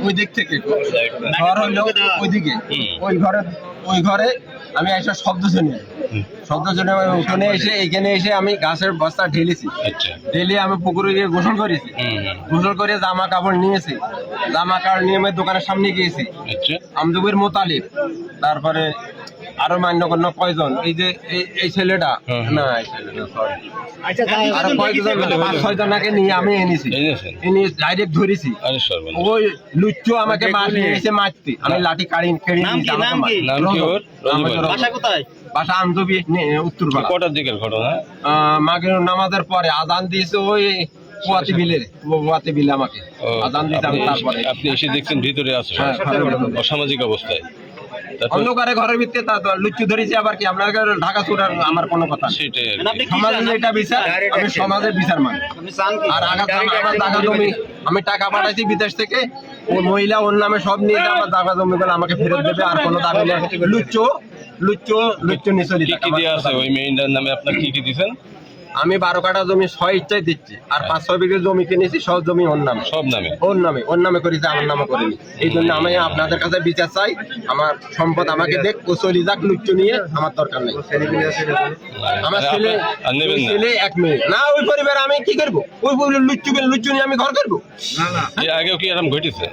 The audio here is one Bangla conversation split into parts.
ওই দিক থেকে ঘর হইলো ওইদিকে ওই ঘরে আমি একটা শব্দ শুনি উঠোনে এসে এখানে এসে আমি গাছের বস্তা ঢেলেছি। ঢেলে আমি পুকুরে গিয়ে গোসল করেছি। গোসল করে জামা কাপড় নিয়েছি। জামা কাপড় নিয়ে আমি দোকানের সামনে গিয়েছি। আমজুবের মোতালিব, তারপরে আরো মান্যগণ্য কয়জন, এই যে এই ছেলেটা না, এই ছেলেটা সরি, আরো কয়জন 5-6 জনকে নিয়ে আমি এনেছি, ডাইরেক্ট ধরেছি। ওই লুচ্চু আমাকে নিয়েছে মারতে, আমি লাঠি কেড়ে নিয়েছি। বাসা আমজুবি, উত্তরপাড়া। কটার দিকের ঘটনা? মাগরিব নামাজের পরে আজান দিয়েছে, ওই পোয়াতি বিলে আমাকে আজান দিয়েছে। তারপরে আপনি এসে দেখছেন ভিতরে আছে অসামাজিক অবস্থায়, অন্ধকারে ঘরের ভিতরে লুচ্চু ধরেছি। আবার কি আপনাকে ঢাকা চোরার আমার কোনো কথা, সমাজের এটা বিচার, আমি সমাজের বিচার মানি। আর আমার টাকা জমি আমি টাকা পাঠাইছি বিদেশ থেকে, ওই মহিলা ওর নামে সব নিয়ে আমার টাকা জমি গুলো আমাকে ফেরত দেবে, আর কোনো দাবি নেই। লুচ্চু নিচলি ওই মেয়েটার নামে আপনার কি কি দিচ্ছেন? আমি 12 কাঠা জমি ইচ্ছায় দিচ্ছি, আর 5-6 বিঘে জমি কিনেছি, সব জমি ওর নামে করেছি, আমার নামে করিনি। এই জন্য আমি আপনাদের কাছে বিচার চাই। আমার সম্পদ আমাকে দেখ, ও চলে যাক, লুচ্চু নিয়ে আমার দরকার নেই। আমার ছেলে 1 মেয়ে না, ওই পরিবার আমি কি করবো? ওই লুচ্চু নিয়ে আমি ঘর করবো? এর আগেও কি এরকম ঘটেছে?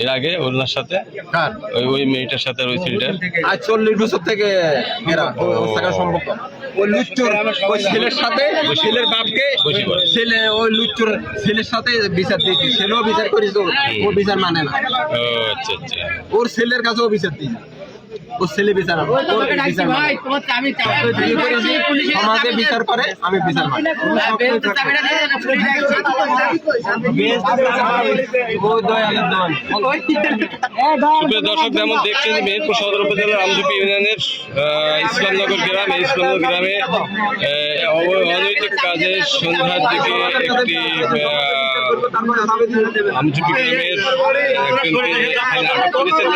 এর আগে ওনার সাথে, ওই মেয়েটার সাথে, ওই ছেলেটার আজ 40 বছর থেকে এরা সম্পর্ক। ওই লুচ্চুর ওই ছেলের সাথে, ওই ছেলের বাপকে ছেলে, ওই লুচ্চুর ছেলের সাথে বিচার দিয়েছি। ছেলেও বিচার করেছে, ও বিচার মানে না। আচ্ছা আচ্ছা, ওর ছেলের কাছেও বিচার দিয়েছি, ওর ছেলে বিচার সমাজে বিচার করে, আমি বিচার মানি। দর্শক যেমন দেখছেন, মেহেরপুর সদর উপজেলার আমজুপি ইউনিয়নের ইসলামনগর গ্রাম, এই ইসলামনগর গ্রামে অনৈতিক কাজে সন্ধ্যার দিকে একটি আমজুপি গ্রামের একজনকে আটক করেছেন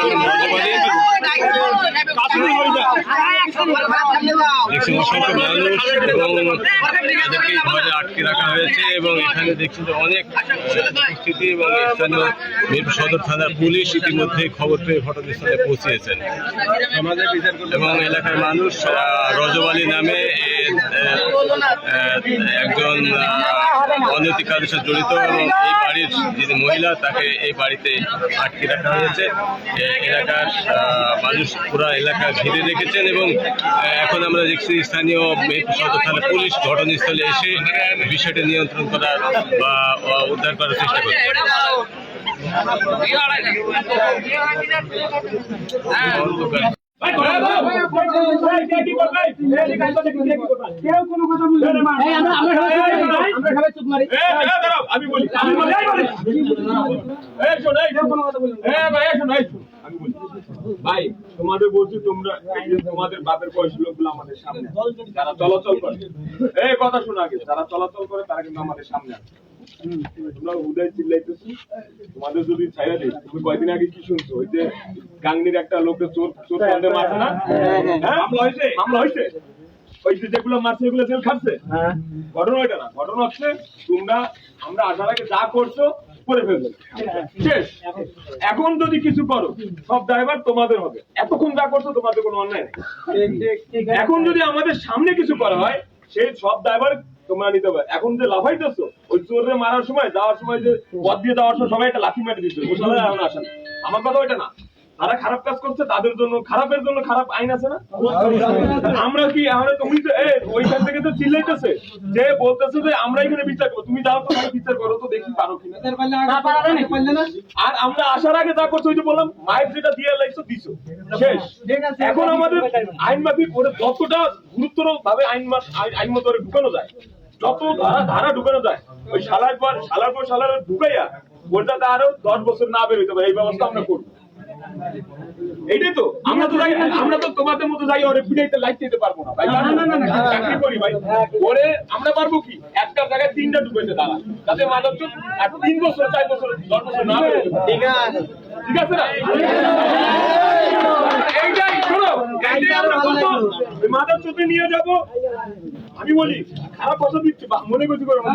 দেখছেন। অসংখ্য মানুষ এবং তাদেরকে ঘরে আটকে রাখা হয়েছে, এবং এখানে দেখছেন যে অনেক উপস্থিতি, এবং স্থানীয় মেহেরপুর সদর থানার পুলিশ ইতিমধ্যে খবর পেয়ে ঘটনাস্থলে পৌঁছিয়েছেন, এবং এলাকার মানুষ রজব আলী নামে একজন অনৈতিক কাজের সাথে জড়িত, এবং এই বাড়ির যিনি মহিলা, তাকে এই বাড়িতে আটকে রাখা হয়েছে। এলাকার মানুষ পুরা এলাকা ঘিরে রেখেছেন, এবং এখন আমরা দেখছি স্থানীয় মেহেরপুর সদর থানার পুলিশ ঘটনাস্থলে এসে বিষয়টি নিয়ন্ত্রণ করার বা উদ্ধার করার চেষ্টা করছে। ভাই, তোমাদের বলছি, তোমরা তোমাদের বাপের বয়স লোকগুলো আমাদের সামনে, যারা চলাচল করে, এই কথা শোনা আগে, যারা চলাচল করে তারা কিন্তু আমাদের সামনে আছে। তোমরা উদয় চিল্লাইতেছো, তোমাদের যদি ছাইরা দিই, তুমি কয়দিন আগে কি শুনছো? ওই যে গাংনির একটা লোকের চোর সন্দেহ মারছে না, হামলা হয়েছে, ওই যে যেগুলো মারছে এগুলো জেল খাচ্ছে। ঘটনা ওইটা না, ঘটনা হচ্ছে আমরা আসার আগে যা করছো করে ফেলবে, শেষ। এখন যদি কিছু করো, সব ড্রাইভার তোমাদের হবে। এতক্ষণ যা করছো তোমাদের কোনো অন্যায় নেই। এখন যদি আমাদের সামনে কিছু করা হয়, সেই সব ড্রাইভার তোমরা নিতে হবে। এখন যে লাফাইতেছো, ওই চোরে মারার সময়, যাওয়ার সময় যে পথ দিয়ে যাওয়ার সময় সবাই একটা লাঠি মেরে দিচ্ছে, এখন আসেন। আমার কথা ওইটা না, তারা খারাপ কাজ করছে, তাদের জন্য খারাপের জন্য খারাপ আইন আছে না? আমরা কি তুমি ওইখান থেকে তো চিল্লাইতেছে, যে বলতেছে যে আমরা এখানে বিচার করবো, তুমি যাও তো বিচার করো তো, দেখি পারো কিনা। আর আমরা আসার আগে যা করছো, ওই যে বললাম, মায়ের যেটা দিয়ে লাগছো দিছো, শেষ। এখন আমাদের আইন মাফিক ওরে যতটা গুরুত্বর ভাবে আইন মতো ঢুকানো যায়, যত ধারা ঢুকানো যায়, ওই সালার পর সালার ঢুকাইয়া ওর যাতে আরো 10 বছর না বের হইতে পারে, এই ব্যবস্থা আমরা করবো। এইটাই তো, আমরা তো তোমাদের মতো যাই ওরে পিটাইতে লাইট দিতে পারবো না ভাই, চাকরি করি ভাই। ওরে আমরা পারবো কি, একটা জায়গায় 3টা ঢুকাইতে দাঁড়া, যাতে মাদক আর 3 বছর 4 বছর 10 বছর না বের হইতে পারে। ঠিক আছে না? এইটাই শোনো, এইটাই আমরা করবো। মাদক চোখে নিয়ে যাবো, আমি বলি খারাপ কথা দিচ্ছি, মনে করছি করবো।